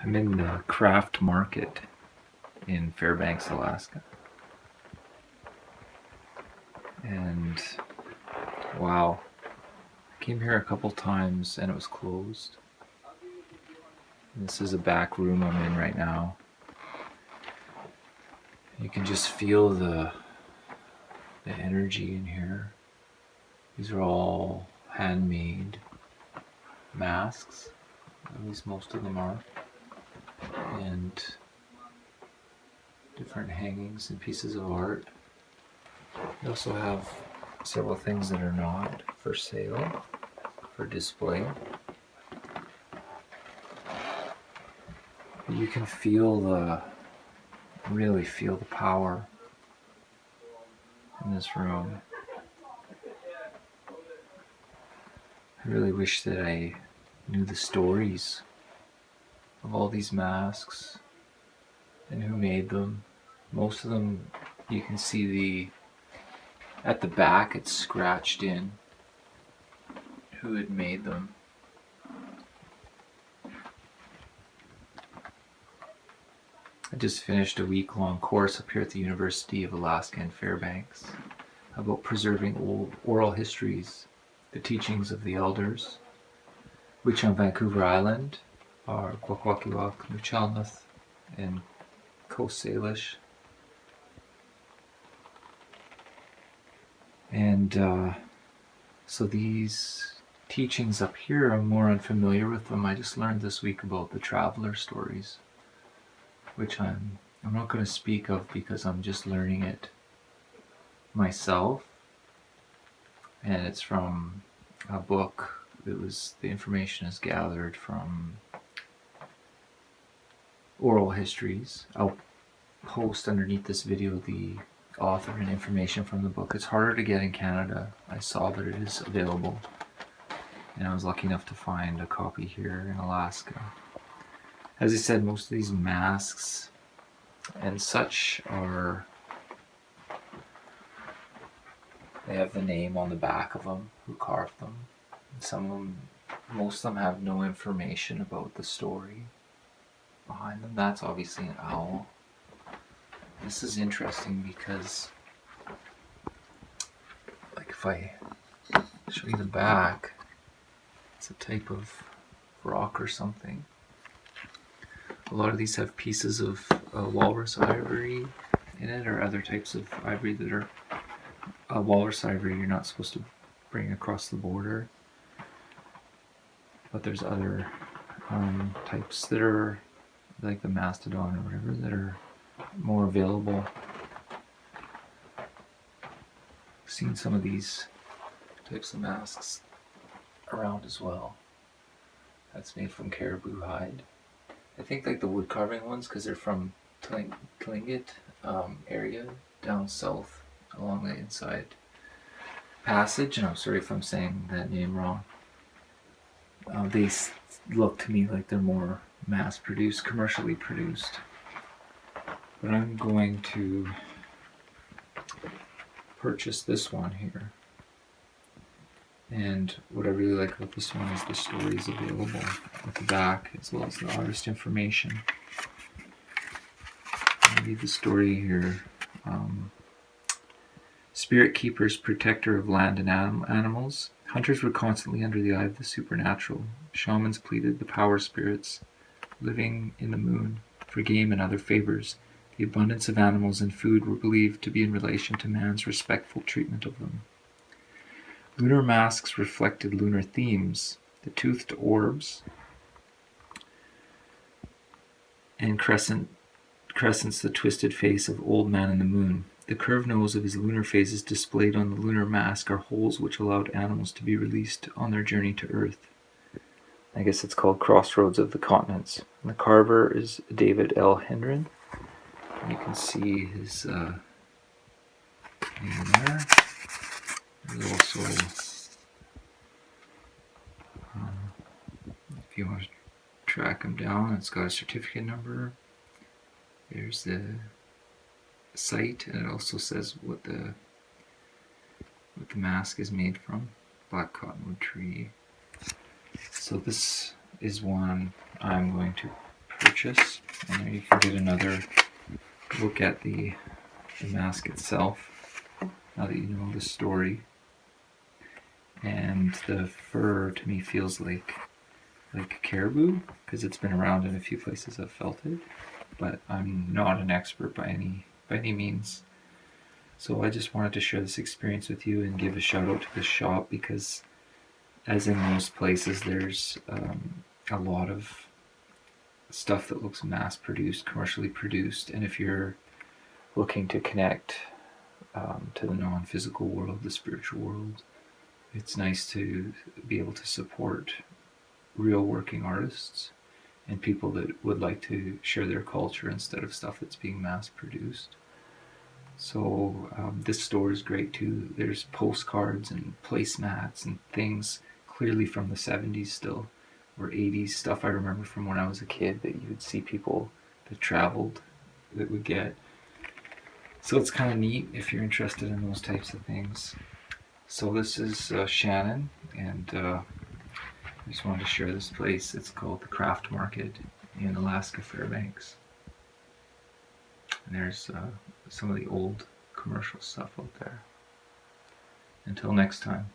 I'm in the craft market in Fairbanks, Alaska. And wow, I came here a couple times and it was closed. This is a back room I'm in right now. You can just feel the energy in here. These are all handmade masks, at least most of them are, and different hangings and pieces of art. We also have several things that are not for sale, for display. You can really feel the power in this room. I really wish that I knew the stories of all these masks and who made them. Most of them, you can see at the back it's scratched in who had made them. I just finished a week-long course up here at the University of Alaska in Fairbanks about preserving old oral histories, the teachings of the elders, which on Vancouver Island are Kwakwakiwak, Nuchalnath, and Coast Salish. And so these teachings up here, I'm more unfamiliar with them. I just learned this week about the traveler stories, which I'm not going to speak of because I'm just learning it myself. And it's from a book. The information is gathered from oral histories. I'll post underneath this video the author and information from the book. It's harder to get in Canada. I saw that it is available, and I was lucky enough to find a copy here in Alaska. As I said, most of these masks and such they have the name on the back of them, who carved them. Most of them have no information about the story behind them. That's obviously an owl. This is interesting because, like, if I show you the back, it's a type of rock or something. A lot of these have pieces of walrus ivory in it, or other types of ivory that are walrus ivory you're not supposed to bring across the border. But there's other types that are like the mastodon or whatever that are more available. I've seen some of these types of masks around as well. That's made from caribou hide. I think like the wood carving ones, because they're from Tlingit area down south along the inside passage, and I'm sorry if I'm saying that name wrong. They look to me like they're more mass-produced, commercially produced. But I'm going to purchase this one here. And what I really like about this one is the stories available at the back, as well as the artist information. I read the story here. Spirit keepers, protector of land and animals. Hunters were constantly under the eye of the supernatural. Shamans pleaded the power spirits living in the moon for game and other favors. The abundance of animals and food were believed to be in relation to man's respectful treatment of them. Lunar masks reflected lunar themes. The toothed orbs and crescents the twisted face of Old Man in the Moon. The curved nose of his lunar phases displayed on the lunar mask are holes which allowed animals to be released on their journey to Earth. I guess it's called Crossroads of the Continents. And the carver is David L. Hendren. You can see his name there. There's also, if you want to track him down, it's got a certificate number. There's the site, and it also says what the mask is made from. Black cottonwood tree. So this is one I'm going to purchase. And there you can get another look at the mask itself, now that you know the story. And the fur to me feels like caribou, because it's been around in a few places I've felt it, but I'm not an expert by any means. So I just wanted to share this experience with you and give a shout out to the shop, because as in most places, there's a lot of stuff that looks mass produced, commercially produced, and if you're looking to connect to the non-physical world, the spiritual world, it's nice to be able to support real working artists and people that would like to share their culture instead of stuff that's being mass produced. So this store is great too. There's postcards and placemats and things clearly from the 70s still, or 80s stuff I remember from when I was a kid that you would see people that traveled that would get. So it's kind of neat if you're interested in those types of things. So this is Shannon, and I just wanted to share this place. It's called the Craft Market in Alaska Fairbanks. And there's some of the old commercial stuff out there. Until next time.